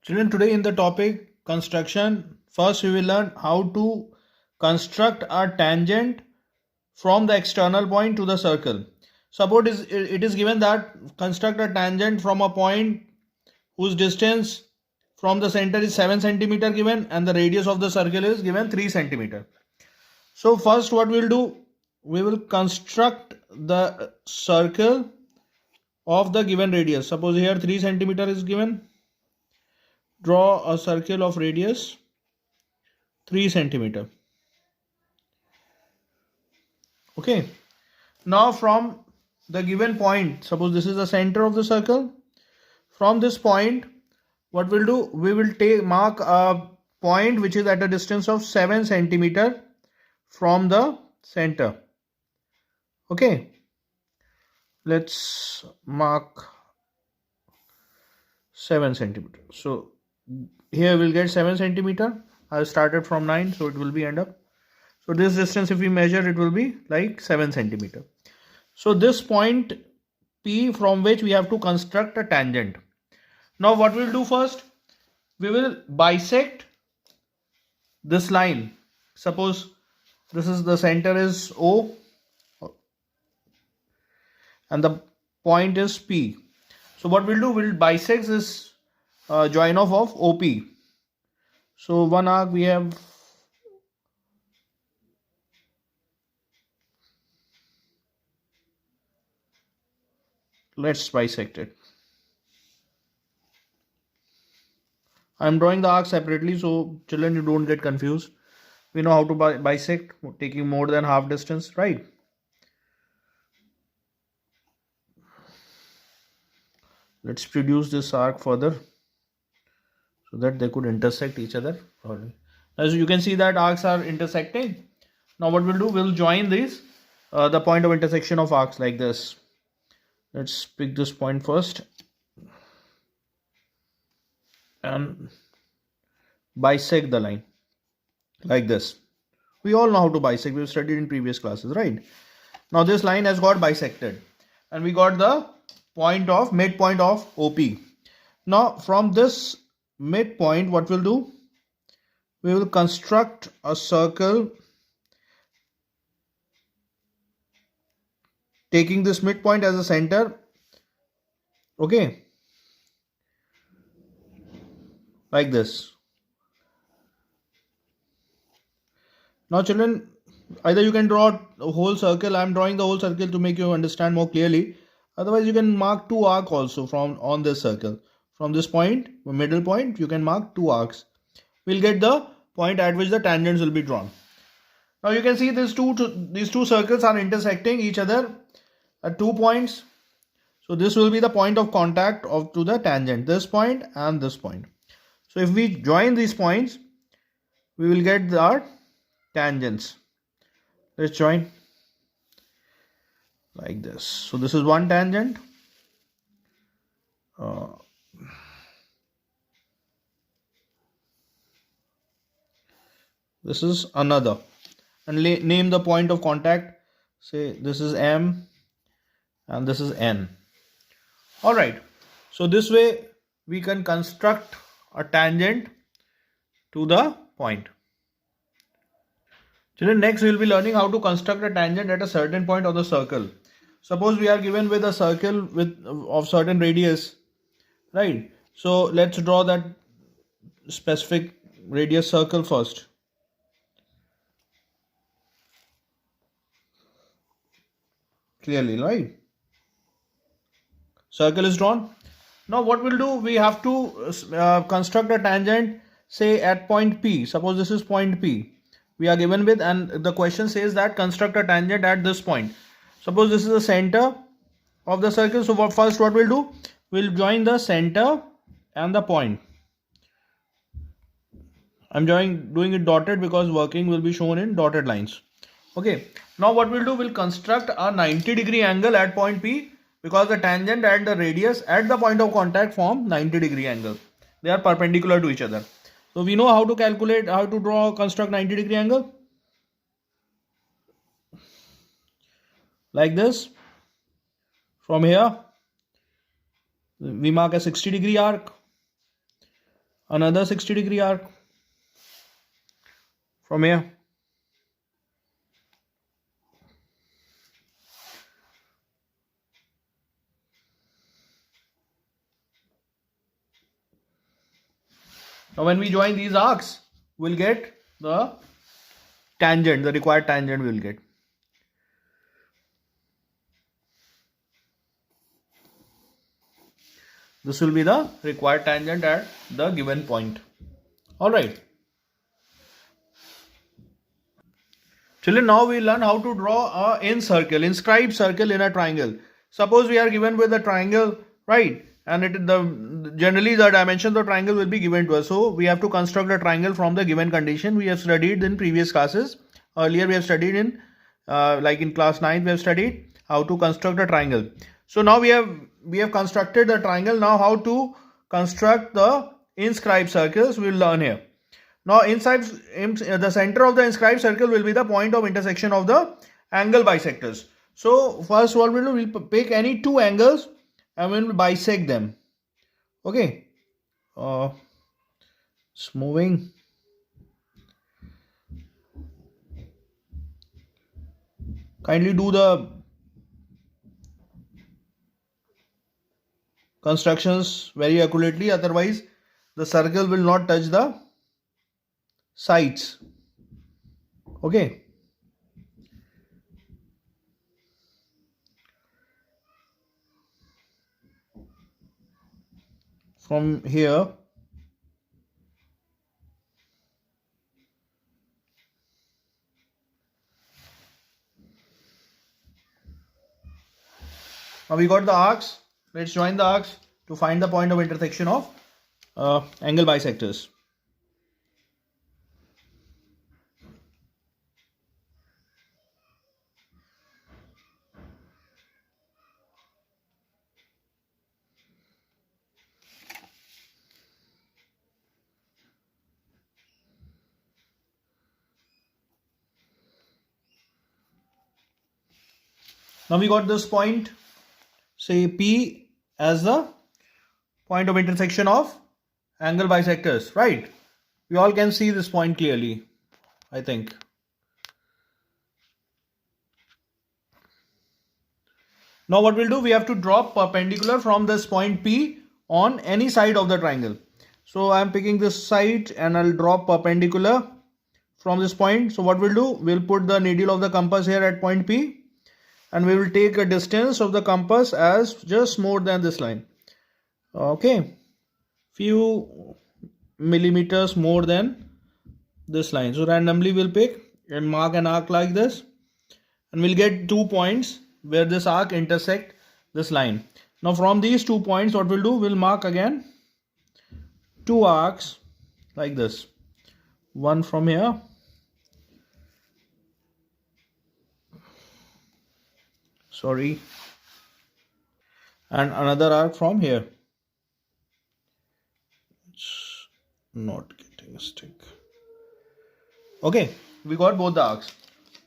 Children, today in the topic construction, first we will learn how to construct a tangent from the external point to the circle. Suppose it is given that construct a tangent from a point whose distance from the center is 7 centimeter given and the radius of the circle is given 3 centimeter. So first what we will do, we will construct the circle of the given radius. Suppose here 3 centimeter is given. Draw a circle of radius 3 centimeter. Okay. Now from the given point, suppose this is the center of the circle. From this point, what we'll do, we will mark a point which is at a distance of 7 centimeter from the center. Okay. Let's mark 7 centimeter. So here we'll get 7 centimeter. I started from 9, so it will be end up. So this distance, if we measure, it will be like 7 centimeter. So this point P from which we have to construct a tangent. Now what we'll do first, we will bisect this line. Suppose this is the center is O and the point is P. So what we'll do, we'll bisect this join off of OP. So one arc we have let's bisect it. I'm drawing the arc separately so children you don't get confused. We know how to bisect, taking more than half distance, right? Let's produce this arc further so that they could intersect each other. As you can see that arcs are intersecting. Now what we'll do, we'll join these the point of intersection of arcs like this. Let's pick this point first and bisect the line like this. We all know how to bisect. We've studied in previous classes, right? Now this line has got bisected and we got the midpoint of OP. Now from this midpoint, what we'll do, we will construct a circle taking this midpoint as a center. Okay, like this. Now children, either you can draw a whole circle. I'm drawing the whole circle to make you understand more clearly. Otherwise you can mark two arcs also on this circle. From this point, middle point, you can mark two arcs. We'll get the point at which the tangents will be drawn. Now you can see these two circles are intersecting each other at 2 points. So this will be the point of contact to the tangent, this point and this point. So if we join these points, we will get our tangents. Let's join like this. So this is one tangent. This is another, and name the point of contact. Say this is M and this is N. All right. So this way we can construct a tangent to the point. Children, next we will be learning how to construct a tangent at a certain point of the circle. Suppose we are given with a circle of certain radius, right? So let's draw that specific radius circle first. Clearly, right? Circle is drawn. Now what we'll do, we have to construct a tangent, say at point P. Suppose this is point P we are given with, and the question says that construct a tangent at this point. Suppose this is the center of the circle. So first what we'll do, we'll join the center and the point. I'm doing it dotted because working will be shown in dotted lines. Okay. Now what we'll do, we'll construct a 90-degree angle at point P because the tangent and the radius at the point of contact form 90-degree angle. They are perpendicular to each other. So we know how to construct 90-degree angle. Like this. From here, we mark a 60-degree arc. another 60-degree arc from here. Now when we join these arcs, we'll get the tangent, the required tangent we'll get. This will be the required tangent at the given point. Alright. Children, now we learn how to draw a inscribed circle in a triangle. Suppose we are given with a triangle, right? And generally the dimensions of the triangle will be given to us. So we have to construct a triangle from the given condition. We have studied in previous classes. Earlier we have studied in like in class 9 we have studied how to construct a triangle. So now we have constructed the triangle. Now how to construct the inscribed circles we will learn here. Now inside the center of the inscribed circle will be the point of intersection of the angle bisectors. So first what we'll do, we'll pick any two angles and we'll bisect them. Okay. It's moving. Kindly do the constructions very accurately, otherwise the circle will not touch the sides. Okay. From here, now we got the arcs. Let's join the arcs to find the point of intersection of angle bisectors. Now we got this point, say P, as the point of intersection of angle bisectors, right? We all can see this point clearly, I think. Now what we'll do, we have to draw perpendicular from this point P on any side of the triangle. So I'm picking this side and I'll draw perpendicular from this point. So what we'll do, we'll put the needle of the compass here at point P and we will take a distance of the compass as just more than this line. Okay, few millimeters more than this line. So randomly we'll pick and mark an arc like this and we'll get 2 points where this arc intersect this line. Now from these 2 points what we'll do, we'll mark again 2 arcs like this. One from here, and another arc from here. It's not getting a stick. Okay, we got both the arcs.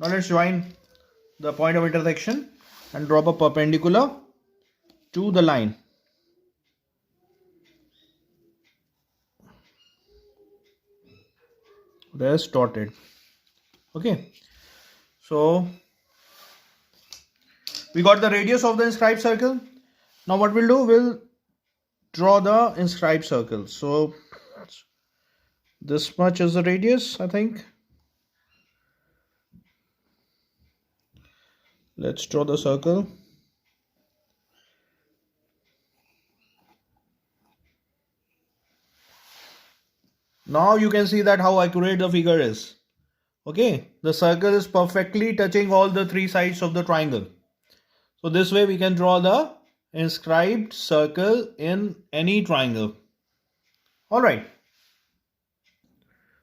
Now let's join the point of intersection and drop a perpendicular to the line. There's dotted. Okay, so we got the radius of the inscribed circle. Now what we'll do, we'll draw the inscribed circle. So this much is the radius, I think. Let's draw the circle. Now you can see that how accurate the figure is. Okay, the circle is perfectly touching all the 3 sides of the triangle. So this way we can draw the inscribed circle in any triangle. Alright.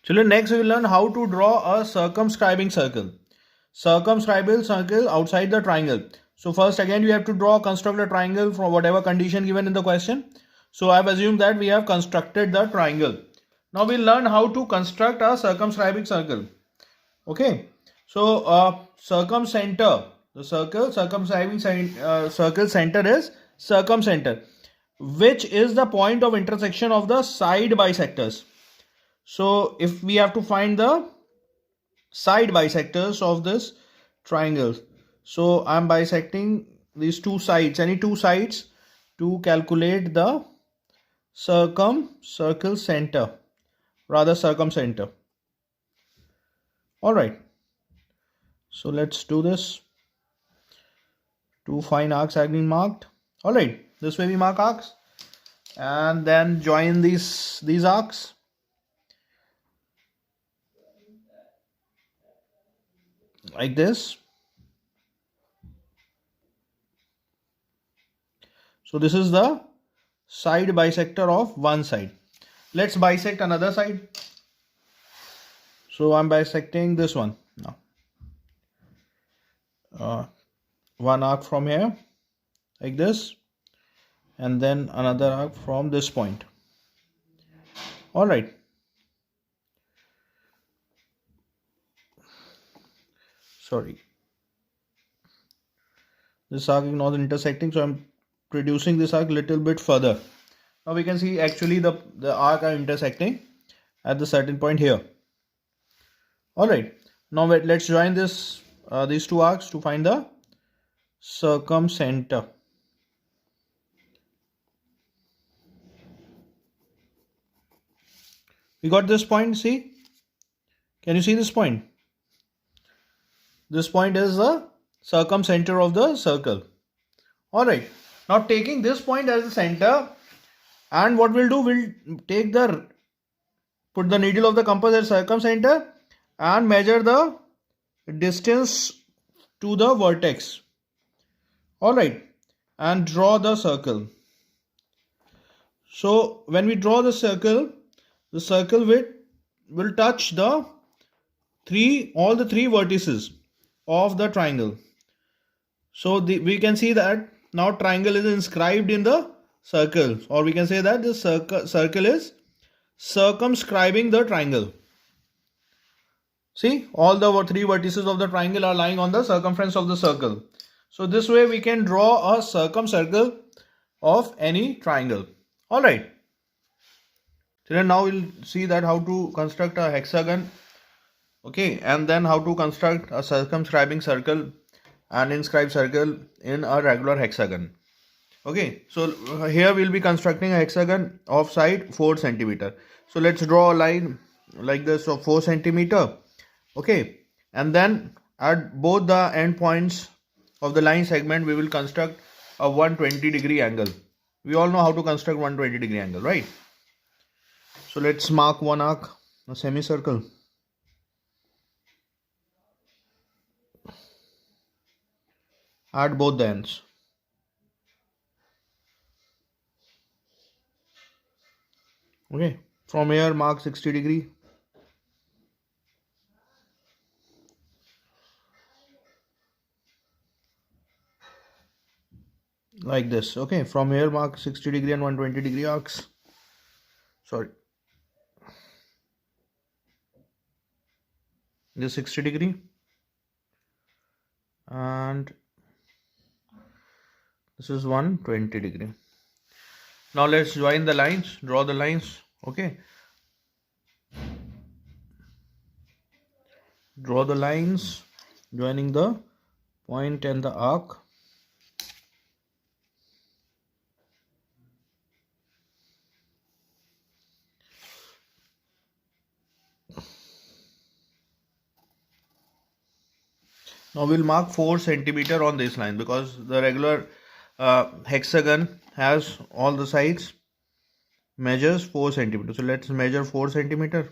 Children, next we will learn how to draw a circumscribing circle. Circumscribing circle outside the triangle. So first again you have to construct a triangle from whatever condition given in the question. So I have assumed that we have constructed the triangle. Now we'll learn how to construct a circumscribing circle. Okay. So circumcenter. The circle circumscribing circle center is circumcenter. which is the point of intersection of the side bisectors. So if we have to find the side bisectors of this triangle, so I'm bisecting these two sides, any two sides, to calculate the circle center, rather circumcenter. All right, so let's do this. Two fine arcs have been marked. All right, this way we mark arcs and then join these arcs. Like this. So this is the side bisector of one side. Let's bisect another side. So I'm bisecting this one now. One arc from here, like this, and then another arc from this point. All right. Sorry. This arc is not intersecting, so I'm reducing this arc little bit further. Now we can see actually the arc are intersecting at the certain point here. All right. Now let's join these two arcs to find the circumcenter. We got this point, see? Can you see this point? This point is the circumcenter of the circle. All right. Now taking this point as the center, and what we'll do, we'll put the needle of the compass at circumcenter and measure the distance to the vertex. All right. And draw the circle. So when we draw the circle will touch all the three vertices of the triangle. So we can see that now triangle is inscribed in the circle, or we can say that the circle is circumscribing the triangle. See, all the three vertices of the triangle are lying on the circumference of the circle. So this way we can draw a circumcircle of any triangle. All right. Children, now we'll see that how to construct a hexagon, okay, and then how to construct a circumscribing circle and inscribed circle in a regular hexagon. Okay, so here we'll be constructing a hexagon of side 4 centimeter. So let's draw a line like this of 4 centimeter. Okay, and then at both the end points of the line segment we will construct a 120-degree angle. We all know how to construct 120-degree angle, right? So let's mark one arc, a semicircle. At both the ends. Okay, from here mark 60 degree. Like this. Okay, from here mark 60 degree and 120 degree arcs. Sorry. This 60 degree. And this is 120 degree. Now let's join the lines, draw the lines. Okay. Draw the lines joining the point and the arc. Now we'll mark 4 centimeter on this line because the regular hexagon has all the sides measures 4 centimeter. So let's measure 4 centimeter.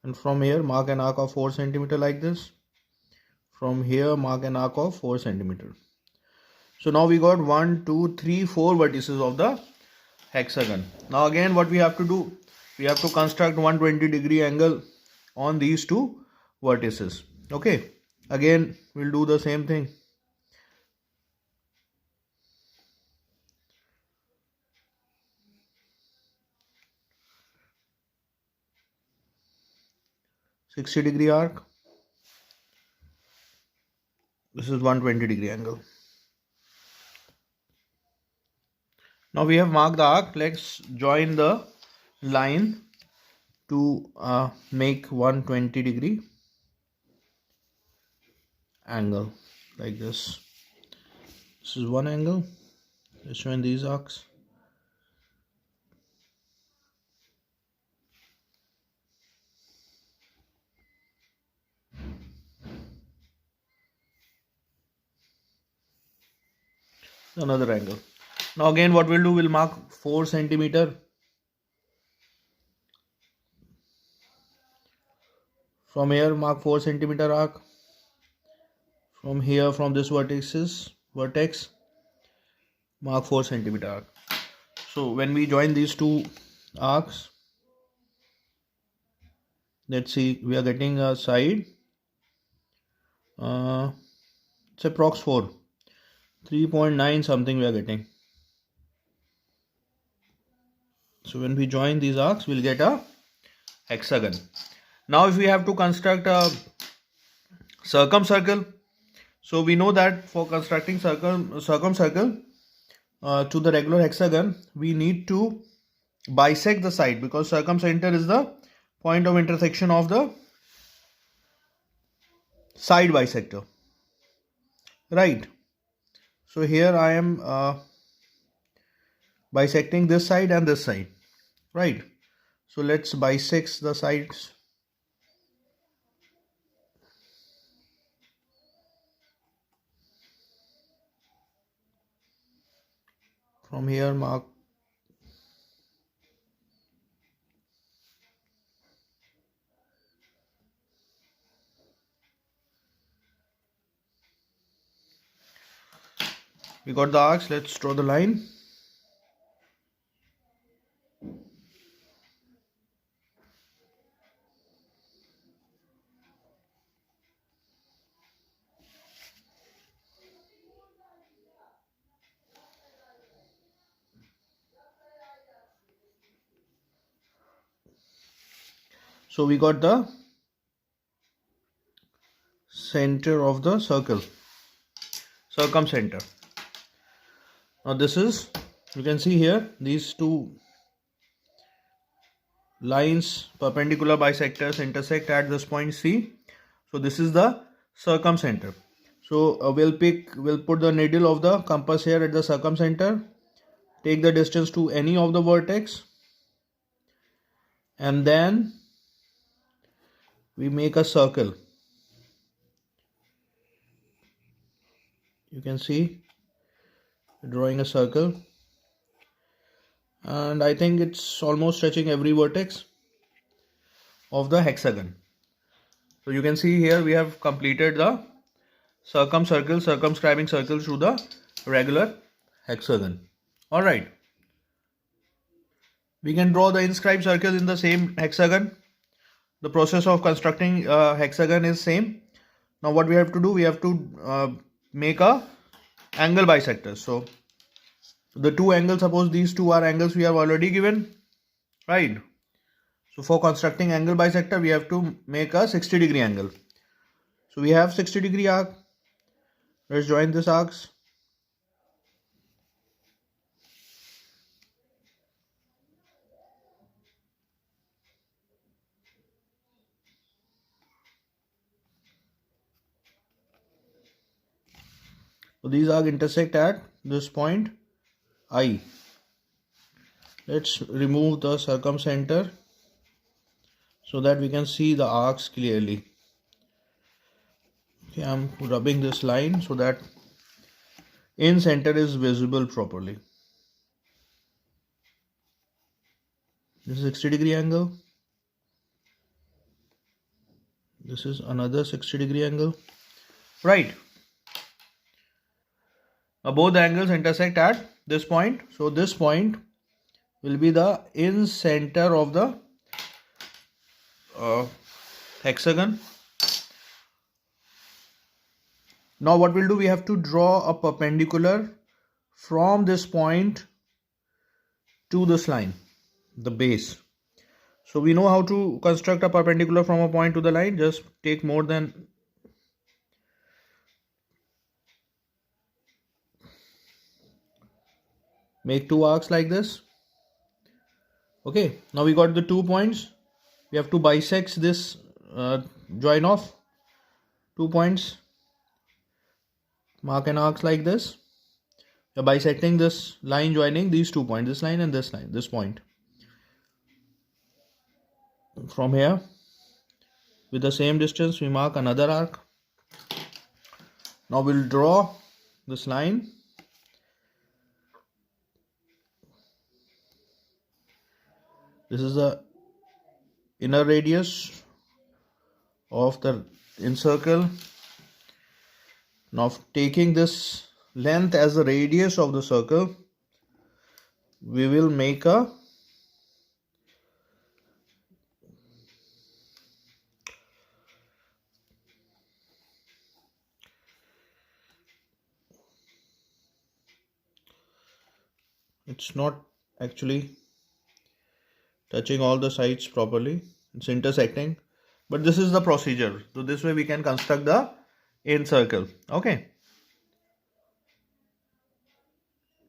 And from here mark an arc of 4 centimeter like this. From here mark an arc of 4 centimeter. So now we got 1, 2, 3, 4 vertices of the hexagon. Now again what we have to do, we have to construct 120-degree angle on these two vertices. Okay, again we'll do the same thing. .60-degree arc. This is 120-degree angle. Now we have marked the arc. Let's join the line to make 120-degree angle like this. This is one angle. Let's join these arcs. Another angle. Now again what we'll do, we'll mark 4 centimeter from here. Mark 4 centimeter arc from here, from this vertex mark 4 centimeter arc. So when we join these two arcs, let's see, we are getting a side, it's approx 4, 3.9 something we are getting. So when we join these arcs, we'll get a hexagon. Now if we have to construct a circumcircle, so we know that for constructing circumcircle to the regular hexagon, we need to bisect the side, because circumcenter is the point of intersection of the side bisector, right? So here I am bisecting this side and this side, right? So let's bisect the sides. From here mark we got the arcs. Let's draw the line. So we got the center of the circle, circumcenter. Now this is, you can see here, these two lines, perpendicular bisectors, intersect at this point C. So this is the circumcenter. So we'll put the needle of the compass here at the circumcenter, take the distance to any of the vertex, and then we make a circle. You can see drawing a circle, and I think it's almost touching every vertex of the hexagon. So you can see here we have completed the circumcircle, circumscribing circles to the regular hexagon. Alright, we can draw the inscribed circle in the same hexagon. The process of constructing a hexagon is same. Now what we have to do, we have to make a angle bisector. So the two angles, suppose these two are angles we have already given, right? So for constructing angle bisector, we have to make a 60-degree angle. So we have 60-degree arc. Let's join this arcs. So these arcs intersect at this point I. Let's remove the circumcenter so that we can see the arcs clearly. Okay, I'm rubbing this line so that in center is visible properly. This is 60-degree angle. This is another 60-degree angle, right? Now both angles intersect at this point. So this point will be the in center of the hexagon. Now what we'll do, we have to draw a perpendicular from this point to this line, the base. So we know how to construct a perpendicular from a point to the line. Just take more than make two arcs like this. Okay, now we got the 2 points. We have to bisect this join off 2 points. Mark an arc like this. You're bisecting this line joining these 2 points, this line and this line, this point. From here, with the same distance, we mark another arc. Now we'll draw this line. This is the inner radius of the encircle. Now taking this length as the radius of the circle, we will make a it's not actually touching all the sides properly, it's intersecting, but this is the procedure. So this way we can construct the encircle. Okay.